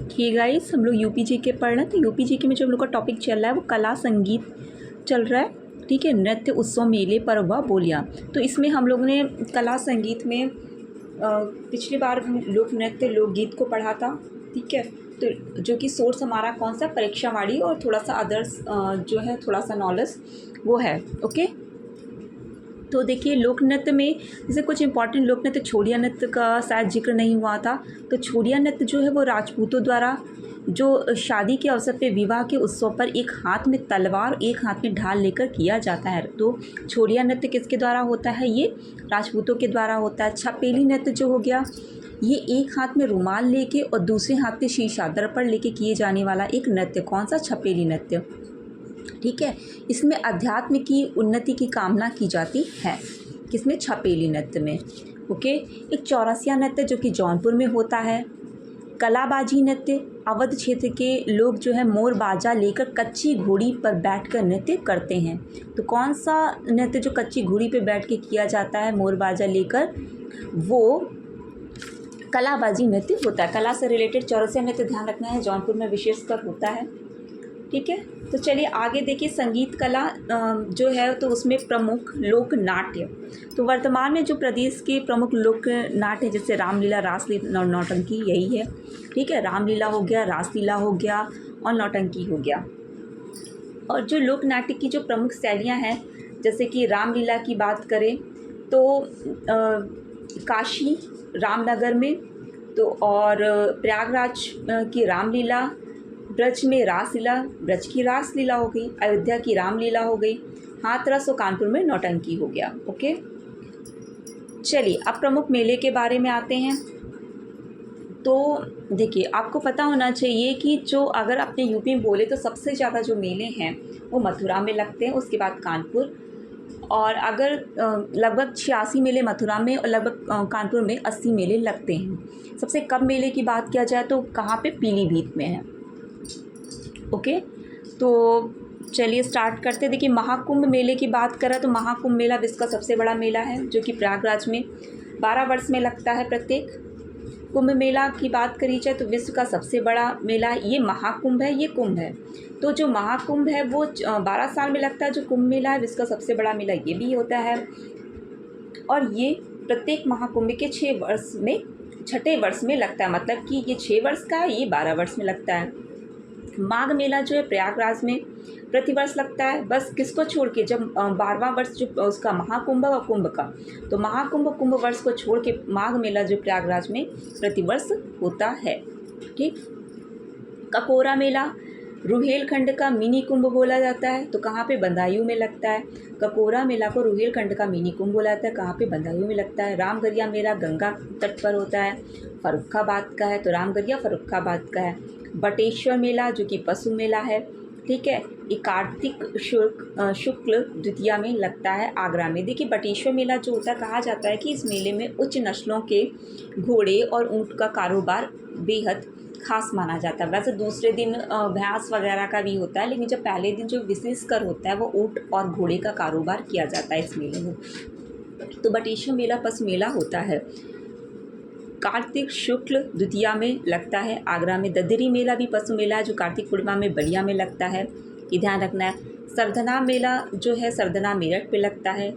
Hey guys, हम लोग UP जी के पढ़ रहे हैं। तो यूपी जी के में जो हम लोग का टॉपिक चल रहा है वो कला संगीत चल रहा है। ठीक है, नृत्य उत्सव मेले पर्व व बोलियाँ। तो इसमें हम लोग ने कला संगीत में पिछली बार लोक नृत्य लोकगीत को पढ़ा था। ठीक है, तो जो कि सोर्स हमारा कौन सा परीक्षावाड़ी और थोड़ा सा अदर्स जो है थोड़ा सा नॉलेज वो है। ओके, तो देखिए लोक नृत्य में जैसे कुछ इंपॉर्टेंट लोक नृत्य, छोड़िया नृत्य का शायद जिक्र नहीं हुआ था। तो छोड़िया नृत्य जो है वो राजपूतों द्वारा जो शादी के अवसर पे विवाह के उत्सव पर एक हाथ में तलवार एक हाथ में ढाल लेकर किया जाता है। तो छोड़िया नृत्य किसके द्वारा होता है? ये राजपूतों के द्वारा होता है। छपेली नृत्य जो हो गया, ये एक हाथ में रुमाल लेके और दूसरे हाथ में शीशा दर्पण लेके किए जाने वाला एक नृत्य। कौन सा? छपेली नृत्य। ठीक है, इसमें अध्यात्म की उन्नति की कामना की जाती है। किसमें? छपेली नृत्य में। ओके, एक चौरसिया नृत्य जो कि जौनपुर में होता है। कलाबाजी नृत्य, अवध क्षेत्र के लोग जो है मोर बाजा लेकर कच्ची घोड़ी पर बैठकर नृत्य करते हैं। तो कौन सा नृत्य जो कच्ची घोड़ी पे बैठ के किया जाता है मोर बाजा लेकर? वो कलाबाजी नृत्य होता है। कला से रिलेटेड चौरसिया नृत्य ध्यान रखना है, जौनपुर में विशेषकर होता है। ठीक है, तो चलिए आगे देखिए संगीत कला जो है तो उसमें प्रमुख लोक नाट्य। तो वर्तमान में जो प्रदेश के प्रमुख लोक नाट्य जैसे रामलीला, रासलीला और नौटंकी यही है। ठीक है, रामलीला हो गया, रासलीला हो गया और नौटंकी हो गया। और जो लोक नाट्य की जो प्रमुख शैलियाँ हैं, जैसे कि रामलीला की बात करें तो काशी रामनगर में, तो और प्रयागराज की रामलीला, ब्रज में रासलीला, ब्रज की रासलीला हो गई, अयोध्या की रामलीला हो गई, हाथरस और कानपुर में नौटंकी हो गया। ओके, चलिए अब प्रमुख मेले के बारे में आते हैं। तो देखिए आपको पता होना चाहिए कि जो अगर अपने यूपी में बोले तो सबसे ज़्यादा जो मेले हैं वो मथुरा में लगते हैं, उसके बाद कानपुर, और अगर लगभग 86 मेले मथुरा में और लगभग कानपुर में 80 मेले लगते हैं। सबसे कम मेले की बात किया जाए तो कहाँ पे? पीलीभीत में है। ओके, तो चलिए स्टार्ट करते। देखिए महाकुंभ मेले की बात करें तो महाकुंभ मेला विश्व का सबसे बड़ा मेला है जो कि प्रयागराज में 12 वर्ष में लगता है प्रत्येक। कुंभ मेला की बात करी जाए तो विश्व का सबसे बड़ा मेला ये महाकुंभ है, ये कुंभ है। तो जो महाकुंभ है वो 12 साल में लगता है। जो कुंभ मेला है विश्व का सबसे बड़ा मेला ये भी होता है, और ये प्रत्येक महाकुंभ के 6 वर्ष में छठे वर्ष में लगता है। मतलब कि ये 6 वर्ष का है, ये 12 वर्ष में लगता है। माघ मेला जो है प्रयागराज में प्रतिवर्ष लगता है, बस किसको छोड़ के? जब 12वां वर्ष जो उसका महाकुंभ व कुंभ का, तो महाकुंभ कुंभ वर्ष को छोड़ के माघ मेला जो प्रयागराज में प्रतिवर्ष होता है। ठीक, ककोरा मेला रुहेलखंड का मिनी कुंभ बोला जाता है। तो कहाँ पे? बदायूं में लगता है। ककोरा मेला को रुहेलखंड का मिनी कुंभ बोला जाता है। कहाँ पे? बदायूं में लगता है। रामगढ़िया मेला गंगा तट पर होता है, फर्रुखाबाद का है। तो रामगढ़िया फर्रुखाबाद का है। बटेश्वर मेला जो कि पशु मेला है, ठीक है, ये कार्तिक शुक्ल द्वितीया में लगता है आगरा में। देखिए बटेश्वर मेला जो होता है, कहा जाता है कि इस मेले में उच्च नस्लों के घोड़े और ऊँट का कारोबार बेहद खास माना जाता है। वैसे दूसरे दिन भैंस वगैरह का भी होता है, लेकिन जब पहले दिन जो विशेषकर होता है वो ऊँट और घोड़े का कारोबार किया जाता है इस मेले में। तो बटेश्वर मेला पशु मेला होता है, कार्तिक शुक्ल द्वितीया में लगता है आगरा में। ददरी मेला भी पशु मेला है जो कार्तिक पूर्णिमा में बलिया में लगता है, ये ध्यान रखना है। सरधना मेला जो है सरधना मेरठ पे लगता है।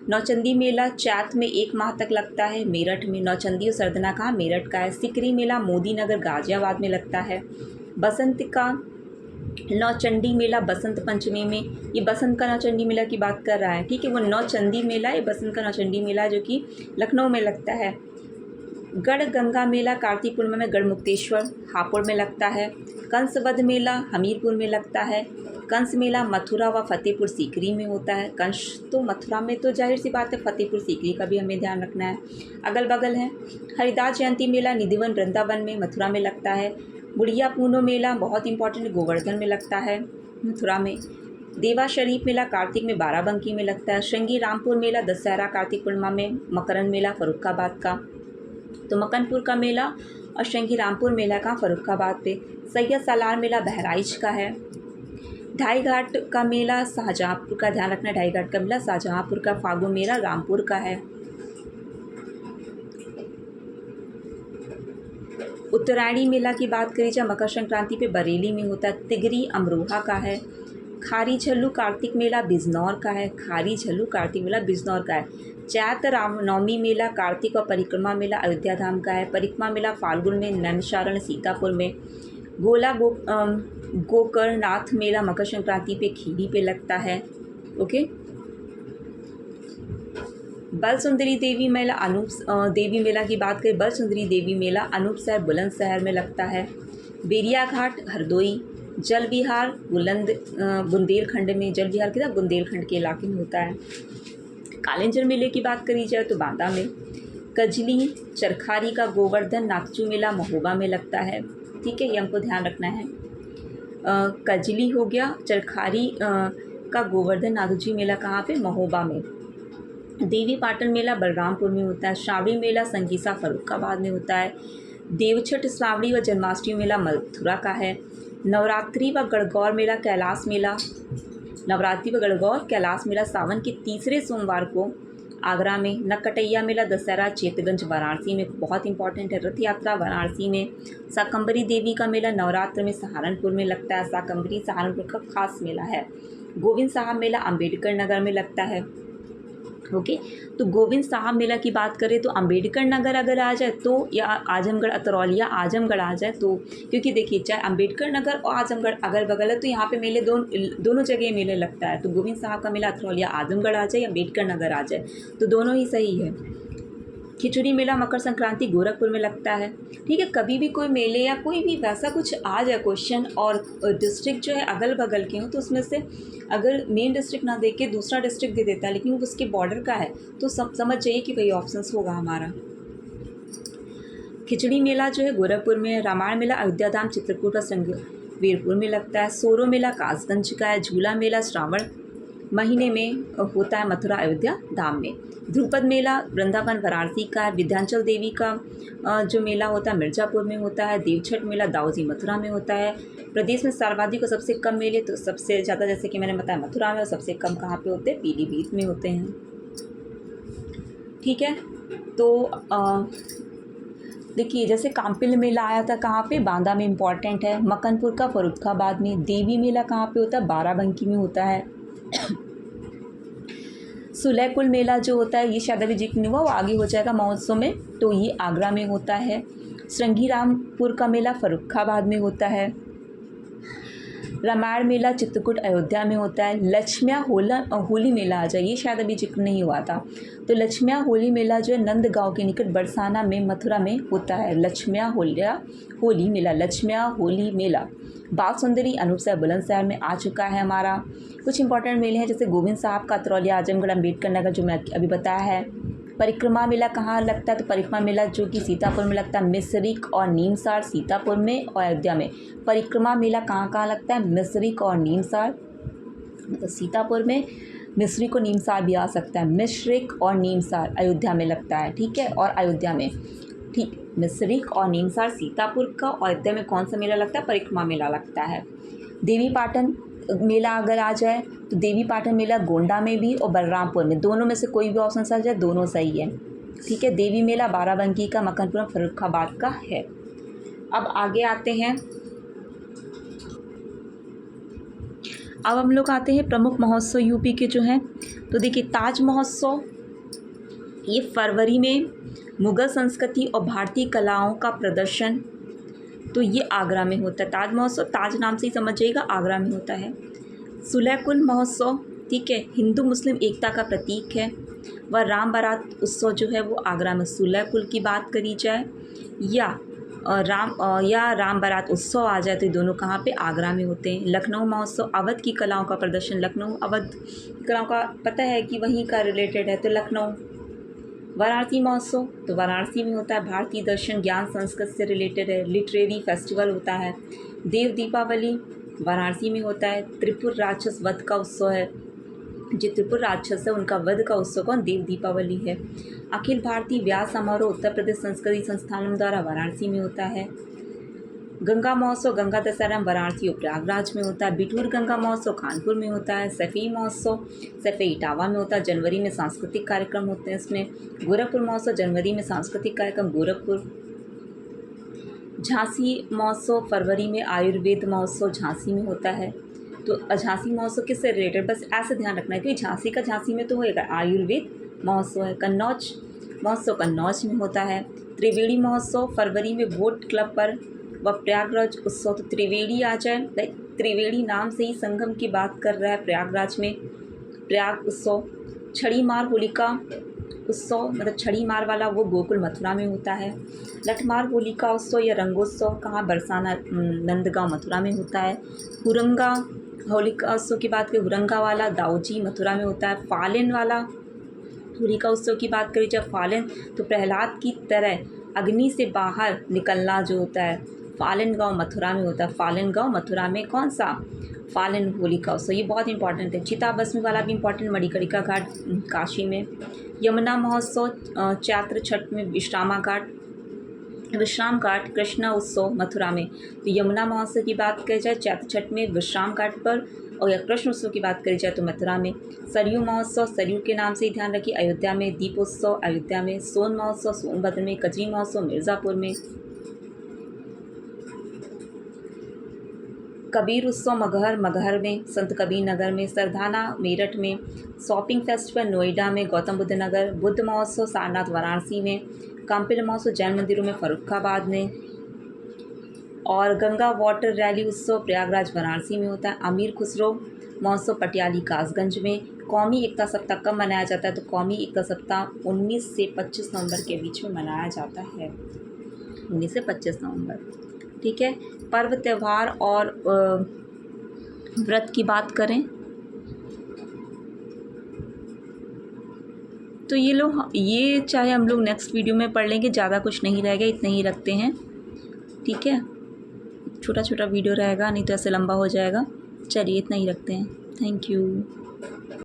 नौचंदी मेला चैत में 1 माह तक लगता है मेरठ में। नौचंदी और सरधना कहाँ? मेरठ का है। सिकरी मेला मोदी नगर गाजियाबाद में लगता है। बसंत का नौचंडी मेला बसंत पंचमी में, ये बसंत का नौचंडी मेला की बात कर रहा है। ठीक है, वो नौचंदी मेला, ये बसंत का नौचंडी मेला जो कि लखनऊ में लगता है। गढ़ गंगा मेला कार्तिक पूर्णिमा में गढ़मुक्तेश्वर हापुड़ में लगता है। कंसवध मेला हमीरपुर में लगता है। कंस मेला मथुरा व फतेहपुर सीकरी में होता है। कंस तो मथुरा में, तो जाहिर सी बात है फतेहपुर सीकरी का भी हमें ध्यान रखना है, अगल बगल है। हरिदास जयंती मेला निधिवन वृंदावन में मथुरा में लगता है। बुढ़िया पूनो मेला बहुत इंपॉर्टेंट गोवर्धन में लगता है मथुरा में। देवा शरीफ मेला कार्तिक में बाराबंकी में लगता है। श्रृंगी रामपुर मेला दशहरा कार्तिक पूर्णिमा में। मकरन मेला फर्रुखाबाद का, तो मकनपुर का मेला और श्रृंगी रामपुर मेला का फर्रुखाबाद पे। सैयद सालार मेला बहराइच का है। ढाई घाट का मेला शाहजहाँपुर का, ध्यान रखना ढाई घाट का मेला शाहजहाँपुर का। फागु मेला रामपुर का है। उत्तरायणी मेला की बात करी जाए मकर संक्रांति पे बरेली में होता है। तिगरी अमरोहा का है। खारी झल्लू कार्तिक मेला बिजनौर का है। खारी झल्लू कार्तिक मेला बिजनौर का है। चैत रामनवमी मेला कार्तिक और परिक्रमा मेला अयोध्या धाम का है। परिक्रमा मेला फाल्गुन में नैमिषारण्य सीतापुर में। गोकर्णनाथ मेला मकर संक्रांति पे खीरी पे लगता है। ओके। बल सुंदरी देवी मेला देवी मेला की बात करें, बल सुंदरी देवी मेला अनूपशहर बुलंदशहर में लगता है। बेरिया घाट हरदोई। जल विहार बुंदेलखंड में, जल विहार के बुंदेलखंड के इलाके में होता है। कालिंजर मेले की बात करी जाए तो बांदा में। कजली चरखारी का गोवर्धन नागचू मेला महोबा में लगता है। ठीक है, ये हमको ध्यान रखना है। कजली हो गया, चरखारी का गोवर्धन नागचू मेला कहाँ पे? महोबा में। देवी पाटन मेला बलरामपुर में होता है। श्रावणी मेला संगीसा फर्रुखाबाद में होता है। देवछठ श्रावणी व जन्माष्टमी मेला मथुरा का है। नवरात्रि व गणगौर मेला कैलाश मेला, नवरात्रि व गणगौर कैलाश मेला सावन के तीसरे सोमवार को आगरा में। नकटैया मेला दशहरा चेतगंज वाराणसी में, बहुत इंपॉर्टेंट है। रथ यात्रा वाराणसी में। शाकंभरी देवी का मेला नवरात्र में सहारनपुर में लगता है। शाकंभरी सहारनपुर का खास मेला है। गोविंद साहब मेला अम्बेडकर नगर में लगता है। ओके, तो गोविंद साहब मेला की बात करें तो अम्बेडकर नगर अगर आ जाए तो, या आजमगढ़ अतरौलिया आजमगढ़ आ जाए तो, क्योंकि देखिए चाहे अम्बेडकर नगर और आजमगढ़ अगल बगल है तो यहाँ पे मेले दोनों जगह मेले लगता है। तो गोविंद साहब का मेला अतरौलिया आजमगढ़ आ जाए या अम्बेडकर नगर आ जाए तो दोनों ही सही है। खिचड़ी मेला मकर संक्रांति गोरखपुर में लगता है। ठीक है, कभी भी कोई मेले या कोई भी वैसा कुछ आ जाए क्वेश्चन और डिस्ट्रिक्ट जो है अगल बगल के हों तो उसमें से अगर मेन डिस्ट्रिक्ट ना दे के दूसरा डिस्ट्रिक्ट दे देता है लेकिन वो उसके बॉर्डर का है तो समझ जाइए कि वही ऑप्शंस होगा हमारा। खिचड़ी मेला जो है गोरखपुर में। रामायण मेला अयोध्या धाम चित्रकूट और वीरपुर में लगता है। सोरो मेला कासगंज का है। झूला मेला श्रावण महीने में होता है मथुरा अयोध्या धाम में। ध्रुपद मेला वृंदावन वाराणसी का है। विंध्याचल देवी का जो मेला होता है मिर्ज़ापुर में होता है। देवछठ मेला दाऊजी मथुरा में होता है। प्रदेश में सर्वाधिक और सबसे कम मेले तो सबसे ज़्यादा जैसे कि मैंने बताया मथुरा में, और सबसे कम कहाँ पे होते हैं? पीलीभीत में होते हैं। ठीक है, तो देखिए जैसे काम्पिल मेला आया था कहाँ पे? बांदा में, इम्पॉर्टेंट है। मकनपुर का फर्रुखाबाद में। देवी मेला कहाँ पे होता है? बाराबंकी में होता है। सुलहकुल मेला जो होता है ये शायद अभी जिक्र नहीं हुआ, वो आगे हो जाएगा महोत्सव में, तो ये आगरा में होता है। श्रृंगीरामपुर का मेला फर्रुखाबाद में होता है। रामायण मेला चित्रकूट अयोध्या में होता है। लक्ष्म्या होली मेला आ जाए, शायद अभी जिक्र नहीं हुआ था, तो लक्ष्म्या होली मेला जो है नंदगांव के निकट बरसाना में मथुरा में होता है। लक्ष्म्या होली मेला, लक्ष्म्या होली मेला बाल सुंदरी अनूपशहर बुलंदशहर में आ चुका है हमारा। कुछ इंपॉर्टेंट मेले हैं जैसे गोविंद साहब का अतरौलिया आजमगढ़ अम्बेडकर नगर जो मैं अभी बताया है। परिक्रमा मेला कहाँ लगता है? तो परिक्रमा मेला जो कि सीतापुर में लगता है। मिसरिक और नीमसार सीतापुर में और अयोध्या में। परिक्रमा मेला कहाँ लगता है? मिसरिक और नीमसार, मतलब सीतापुर में। मिसरिक और नीमसार भी आ सकता है। मिश्रिक और नीमसार अयोध्या में लगता है। ठीक है, और अयोध्या में, ठीक, मिसरिक और नीमसार सीतापुर का, और अयोध्या में कौन सा मेला लगता है? परिक्रमा मेला लगता है। देवी पाटन मेला अगर आ जाए तो देवी पाटन मेला गोंडा में भी और बलरामपुर में, दोनों में से कोई भी ऑप्शन आ जाए दोनों सही है। ठीक है, देवी मेला बाराबंकी का, मकनपुर फर्रुखाबाद का है। अब आगे आते हैं, अब हम लोग आते हैं प्रमुख महोत्सव यूपी के जो हैं। तो देखिए ताज महोत्सव ये फरवरी में, मुग़ल संस्कृति और भारतीय कलाओं का प्रदर्शन, तो ये आगरा में होता है। ताज महोत्सव, ताज नाम से ही समझ जाइएगा, आगरा में होता है। सुलहकुल महोत्सव, ठीक है, हिंदू मुस्लिम एकता का प्रतीक है। व राम बारात उत्सव जो है वो आगरा में। सुलहकुल की बात करी जाए या राम बारात उत्सव आ जाए तो ये दोनों कहाँ पे? आगरा में होते हैं। लखनऊ महोत्सव अवध की कलाओं का प्रदर्शन, लखनऊ अवध कलाओं का पता है कि वहीं का रिलेटेड है तो लखनऊ। वाराणसी महोत्सव तो वाराणसी में होता है। भारतीय दर्शन ज्ञान संस्कृत से रिलेटेड है। लिटरेरी फेस्टिवल होता है। देव दीपावली वाराणसी में होता है। त्रिपुर राक्षस वध का उत्सव है, जो त्रिपुर राक्षस है उनका वध का उत्सव कौन? देव दीपावली है। अखिल भारतीय व्यास समारोह उत्तर प्रदेश संस्कृति संस्थान द्वारा वाराणसी में होता है। गंगा महोत्सव, गंगा दशहरा वाराणसी और प्रयागराज में होता है। बिठूर गंगा महोत्सव कानपुर में होता है। सफ़ेई महोत्सव सफ़ेई इटावा में होता है, जनवरी में सांस्कृतिक कार्यक्रम होते हैं इसमें। गोरखपुर महोत्सव जनवरी में सांस्कृतिक कार्यक्रम गोरखपुर। झांसी महोत्सव फरवरी में, आयुर्वेद महोत्सव झांसी में होता है। तो झांसी महोत्सव किससे रिलेटेड, बस ऐसे ध्यान रखना है कि झांसी का झांसी में तो होएगा, आयुर्वेद महोत्सव है। कन्नौज महोत्सव कन्नौज में होता है। त्रिवेणी महोत्सव फरवरी में बोट क्लब पर, व प्रयागराज उत्सव, तो त्रिवेणी आ जाए, त्रिवेणी नाम से ही संगम की बात कर रहा है प्रयागराज में, प्रयाग उत्सव। छड़ी मार होलिका उत्सव, मतलब छड़ी मार वाला, वो गोकुल मथुरा में होता है। लठमार होलिका उत्सव या रंगोत्सव कहाँ, बरसाना नंदगांव मथुरा में होता है। हुरंगा होलिका उत्सव की बात करें, हुरंगा वाला दाऊजी मथुरा में होता है। फालिन वाला होलिका उत्सव की बात करें जब, फालिन तो प्रहलाद की तरह अग्नि से बाहर निकलना जो होता है, फालिन गांव मथुरा में होता है। फालिन गांव मथुरा में कौन सा, फालिन होलिका उत्सव, ये बहुत इंपॉर्टेंट है। चिता भस्म वाला भी इंपॉर्टेंट, मणिकर्णिका घाट काशी में। यमुना महोत्सव चैत्र छठ में, विश्राम घाट कृष्णा उत्सव मथुरा में। तो यमुना महोत्सव की बात करी जाए चैत्र छठ में विश्राम घाट पर, और या कृष्ण उत्सव की बात करी जाए तो मथुरा में। सरयू महोत्सव सरयू के नाम से ही ध्यान रखिए, अयोध्या में। दीपोत्सव अयोध्या में। सोन महोत्सव सोनभद्र में। कजरी महोत्सव मिर्ज़ापुर में। कबीर उत्सव मगहर में, संत कबीर नगर में। सरदाना मेरठ में। शॉपिंग फेस्टिवल नोएडा में, गौतम बुद्ध नगर। बुद्ध महोत्सव सारनाथ वाराणसी में। कांपिल महोत्सव जैन मंदिरों में फर्रुखाबाद में। और गंगा वाटर रैली उत्सव प्रयागराज वाराणसी में होता है। अमीर खुसरो महोत्सव पटियाली कासगंज में। कौमी एकता सप्ताह कब मनाया जाता है, तो कौमी एकता सप्ताह 19 से 25 नवंबर के बीच में मनाया जाता है, 19 से 25 नवंबर। ठीक है। पर्व त्यौहार और व्रत की बात करें तो ये चाहे हम लोग नेक्स्ट वीडियो में पढ़ लेंगे, ज़्यादा कुछ नहीं रहेगा, इतने ही रखते हैं। ठीक है, छोटा छोटा वीडियो रहेगा, नहीं तो ऐसे लंबा हो जाएगा। चलिए इतना ही रखते हैं। Thank you.